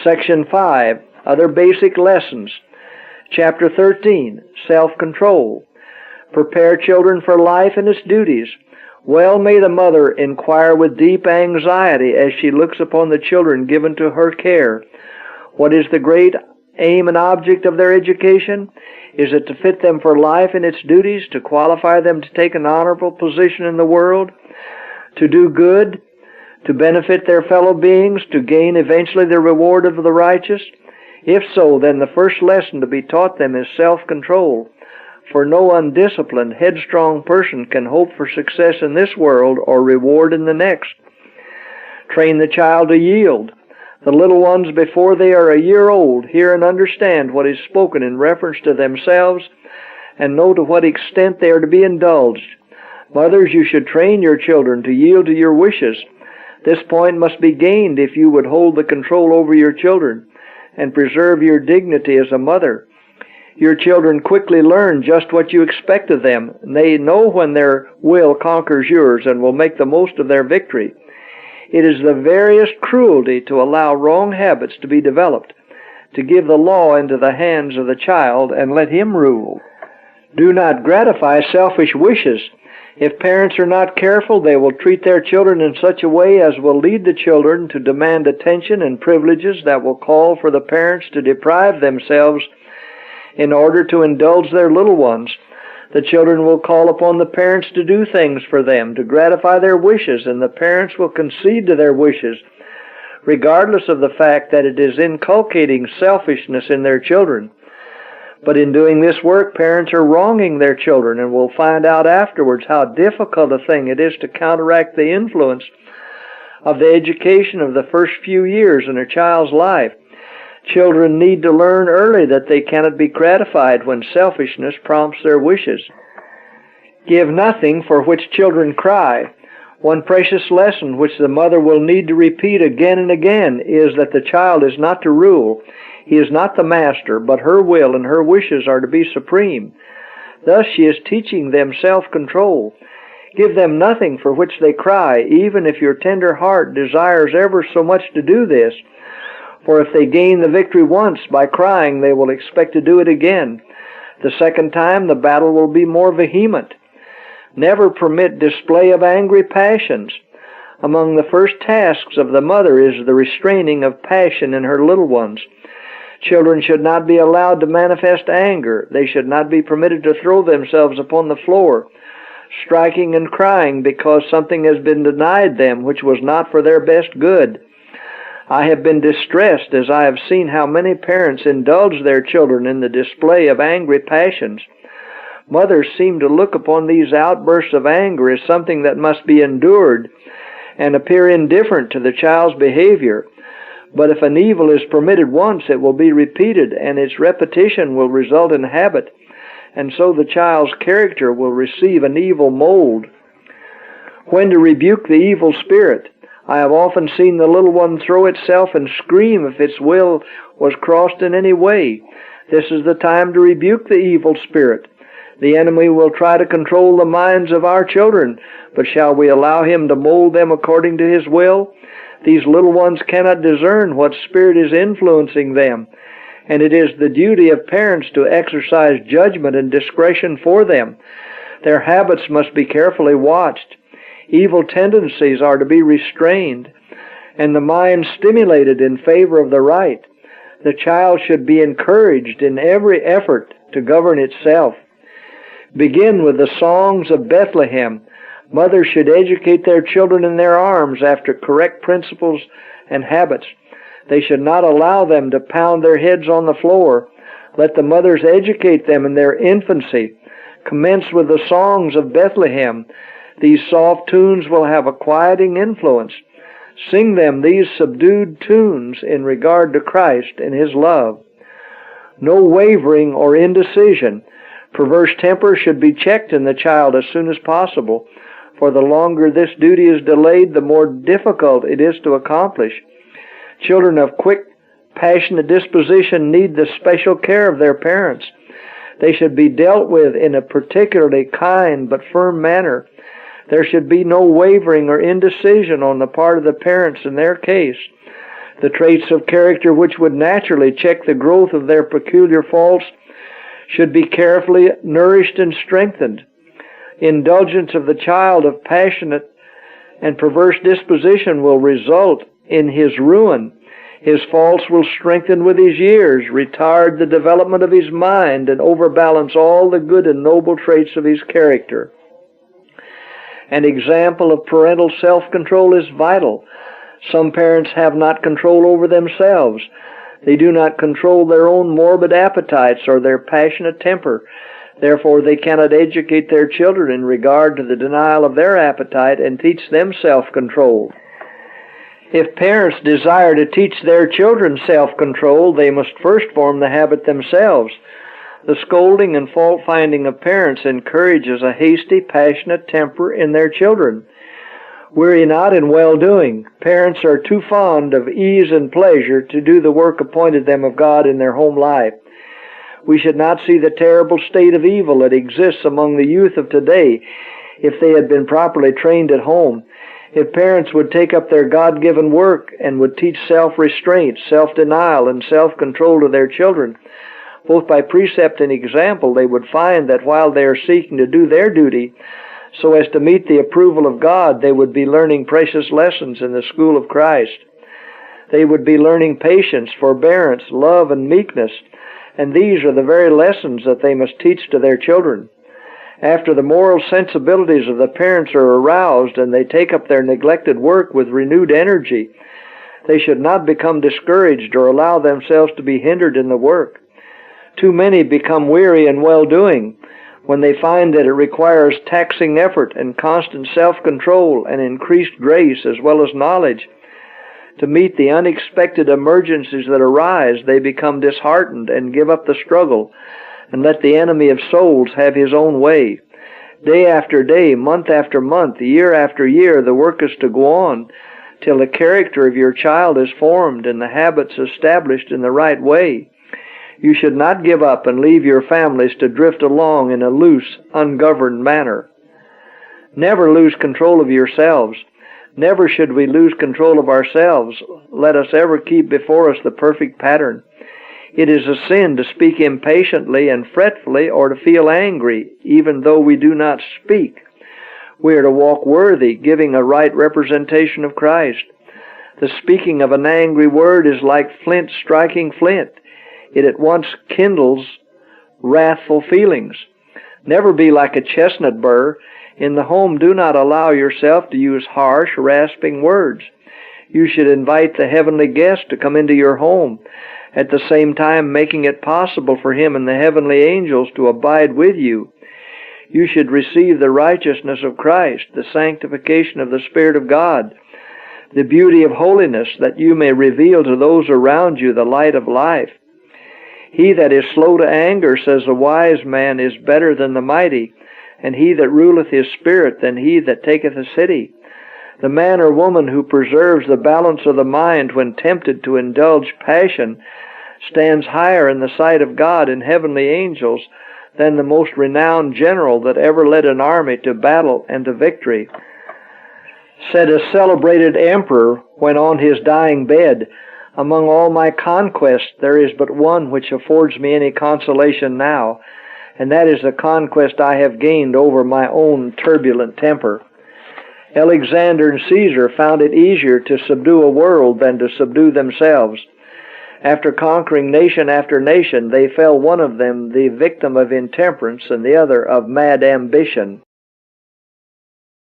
Section 5, Other Basic Lessons. Chapter 13, Self-Control. Prepare children for life and its duties. Well may the mother inquire with deep anxiety as she looks upon the children given to her care. What is the great aim and object of their education? Is it to fit them for life and its duties, to qualify them to take an honorable position in the world, to do good, to benefit their fellow beings, to gain eventually the reward of the righteous? If so, then the first lesson to be taught them is self-control. For no undisciplined, headstrong person can hope for success in this world or reward in the next. Train the child to yield. The little ones, before they are a year old, hear and understand what is spoken in reference to themselves and know to what extent they are to be indulged. Mothers, you should train your children to yield to your wishes. This point must be gained if you would hold the control over your children and preserve your dignity as a mother. Your children quickly learn just what you expect of them. They know when their will conquers yours and will make the most of their victory. It is the veriest cruelty to allow wrong habits to be developed, to give the law into the hands of the child and let him rule. Do not gratify selfish wishes. If parents are not careful, they will treat their children in such a way as will lead the children to demand attention and privileges that will call for the parents to deprive themselves in order to indulge their little ones. The children will call upon the parents to do things for them, to gratify their wishes, and the parents will concede to their wishes, regardless of the fact that it is inculcating selfishness in their children. But in doing this work, parents are wronging their children and will find out afterwards how difficult a thing it is to counteract the influence of the education of the first few years in a child's life. Children need to learn early that they cannot be gratified when selfishness prompts their wishes. Give nothing for which children cry. One precious lesson which the mother will need to repeat again and again is that the child is not to rule. He is not the master, but her will and her wishes are to be supreme. Thus she is teaching them self-control. Give them nothing for which they cry, even if your tender heart desires ever so much to do this. For if they gain the victory once by crying, they will expect to do it again. The second time, the battle will be more vehement. Never permit display of angry passions. Among the first tasks of the mother is the restraining of passion in her little ones. Children should not be allowed to manifest anger. They should not be permitted to throw themselves upon the floor, striking and crying because something has been denied them which was not for their best good. I have been distressed as I have seen how many parents indulge their children in the display of angry passions. Mothers seem to look upon these outbursts of anger as something that must be endured and appear indifferent to the child's behavior. But if an evil is permitted once, it will be repeated, and its repetition will result in habit, and so the child's character will receive an evil mold. When to rebuke the evil spirit? I have often seen the little one throw itself and scream if its will was crossed in any way. This is the time to rebuke the evil spirit. The enemy will try to control the minds of our children, but shall we allow him to mold them according to his will? These little ones cannot discern what spirit is influencing them, and it is the duty of parents to exercise judgment and discretion for them. Their habits must be carefully watched. Evil tendencies are to be restrained, and the mind stimulated in favor of the right. The child should be encouraged in every effort to govern itself. Begin with the songs of Bethlehem. Mothers should educate their children in their arms after correct principles and habits. They should not allow them to pound their heads on the floor. Let the mothers educate them in their infancy. Commence with the songs of Bethlehem. These soft tunes will have a quieting influence. Sing them these subdued tunes in regard to Christ and His love. No wavering or indecision. Perverse temper should be checked in the child as soon as possible, for the longer this duty is delayed, the more difficult it is to accomplish. Children of quick, passionate disposition need the special care of their parents. They should be dealt with in a particularly kind but firm manner. There should be no wavering or indecision on the part of the parents in their case. The traits of character which would naturally check the growth of their peculiar faults should be carefully nourished and strengthened. Indulgence of the child of passionate and perverse disposition will result in his ruin. His faults will strengthen with his years, retard the development of his mind, and overbalance all the good and noble traits of his character. An example of parental self-control is vital. Some parents have not control over themselves. They do not control their own morbid appetites or their passionate temper. Therefore, they cannot educate their children in regard to the denial of their appetite and teach them self-control. If parents desire to teach their children self-control, they must first form the habit themselves. The scolding and fault-finding of parents encourages a hasty, passionate temper in their children. Weary not in well-doing. Parents are too fond of ease and pleasure to do the work appointed them of God in their home life. We should not see the terrible state of evil that exists among the youth of today if they had been properly trained at home. If parents would take up their God-given work and would teach self-restraint, self-denial, and self-control to their children, both by precept and example, they would find that while they are seeking to do their duty so as to meet the approval of God, they would be learning precious lessons in the school of Christ. They would be learning patience, forbearance, love, and meekness, and these are the very lessons that they must teach to their children. After the moral sensibilities of the parents are aroused and they take up their neglected work with renewed energy, they should not become discouraged or allow themselves to be hindered in the work. Too many become weary in well-doing when they find that it requires taxing effort and constant self-control and increased grace as well as knowledge. To meet the unexpected emergencies that arise, they become disheartened and give up the struggle and let the enemy of souls have his own way. Day after day, month after month, year after year, the work is to go on till the character of your child is formed and the habits established in the right way. You should not give up and leave your families to drift along in a loose, ungoverned manner. Never lose control of yourselves. Never should we lose control of ourselves. Let us ever keep before us the perfect pattern. It is a sin to speak impatiently and fretfully or to feel angry, even though we do not speak. We are to walk worthy, giving a right representation of Christ. The speaking of an angry word is like flint striking flint. It at once kindles wrathful feelings. Never be like a chestnut burr. In the home, do not allow yourself to use harsh, rasping words. You should invite the heavenly guest to come into your home, at the same time making it possible for him and the heavenly angels to abide with you. You should receive the righteousness of Christ, the sanctification of the Spirit of God, the beauty of holiness, that you may reveal to those around you the light of life. He that is slow to anger, says a wise man, is better than the mighty, and he that ruleth his spirit than he that taketh a city. The man or woman who preserves the balance of the mind when tempted to indulge passion stands higher in the sight of God and heavenly angels than the most renowned general that ever led an army to battle and to victory. Said a celebrated emperor when on his dying bed, "Among all my conquests there is but one which affords me any consolation now, and that is the conquest I have gained over my own turbulent temper." Alexander and Caesar found it easier to subdue a world than to subdue themselves. After conquering nation after nation, they fell, one of them the victim of intemperance and the other of mad ambition.